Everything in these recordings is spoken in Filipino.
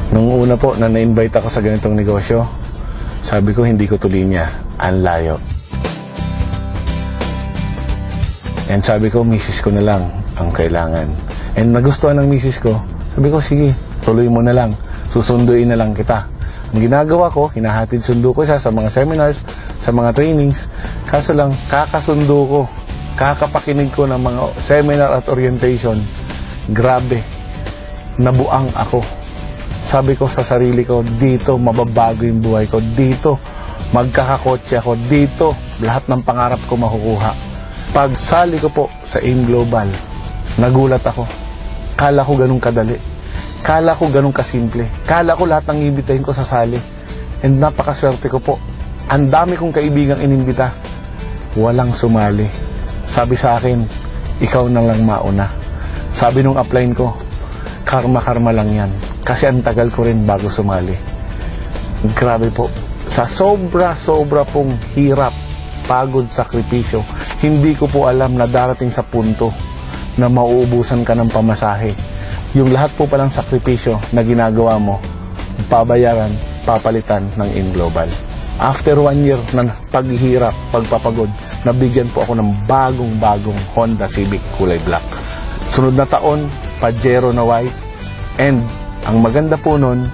Nung una po na na-invite ako sa ganitong negosyo, sabi ko hindi ko tuloy niya, ang layo. And sabi ko, misis ko na lang ang kailangan. And nagustuhan ng misis ko, sabi ko, sige, tuloy mo na lang, susunduin na lang kita. Ang ginagawa ko, hinahatid sundo ko siya sa mga seminars, sa mga trainings. Kaso lang, kakasundo ko, kakapakinig ko ng mga seminar at orientation. Grabe, nabuang ako. Sabi ko sa sarili ko, dito mababago yung buhay ko. Dito, magkakakotse ako. Dito, lahat ng pangarap ko makukuha. Pagsali ko po sa AIM Global, nagulat ako. Kala ko ganun kadali. Kala ko ganun kasimple. Kala ko lahat ng ibitahin ko sasali. And napakaswerte ko po. Ang dami kong kaibigang inimbita. Walang sumali. Sabi sa akin, ikaw na lang mauna. Sabi nung upline ko, karma-karma lang yan. Kasi ang tagal ko rin bago sumali. Grabe po. Sa sobra-sobra pong hirap, pagod, sakripisyo, hindi ko po alam na darating sa punto na mauubusan ka ng pamasahe. Yung lahat po palang sakripisyo na ginagawa mo, pabayaran, papalitan ng AIM Global. After 1 year ng paghihirap, pagpapagod, nabigyan po ako ng bagong-bagong Honda Civic kulay black. Sunod na taon, Pajero na white. And ang maganda po nun,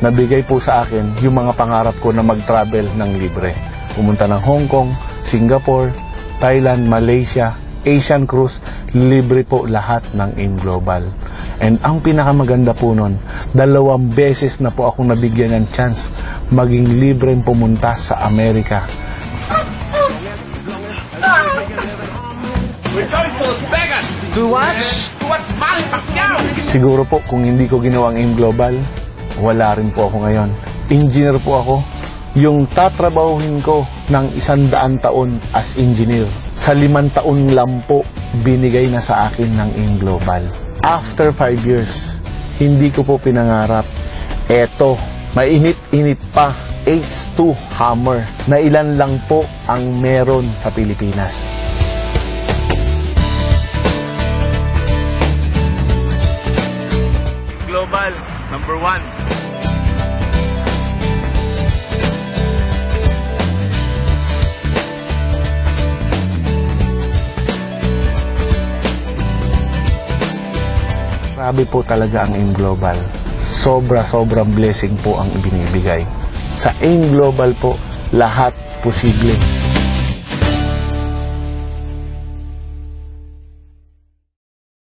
nabigay po sa akin yung mga pangarap ko na mag-travel ng libre. Pumunta ng Hong Kong, Singapore, Thailand, Malaysia, Asian Cruise, libre po lahat ng AIM Global. And ang pinakamaganda po nun, 2 beses na po akong nabigyan ng chance maging libre pumunta sa Amerika. We're going to Las Vegas! To watch? To watch Manny Pacquiao! Siguro po kung hindi ko ginawang AIM Global, wala rin po ako ngayon. Engineer po ako. Yung tatrabahuhin ko ng 100 taon as engineer, sa 5 taon lang po binigay na sa akin ng AIM Global. After 5 years, hindi ko po pinangarap. Eto, mainit-init pa, H2 Hammer, na ilan lang po ang meron sa Pilipinas. Global, number 1. Grabe po talaga ang AIM Global. Sobrang blessing po ang ibinibigay. Sa AIM Global po, lahat posible.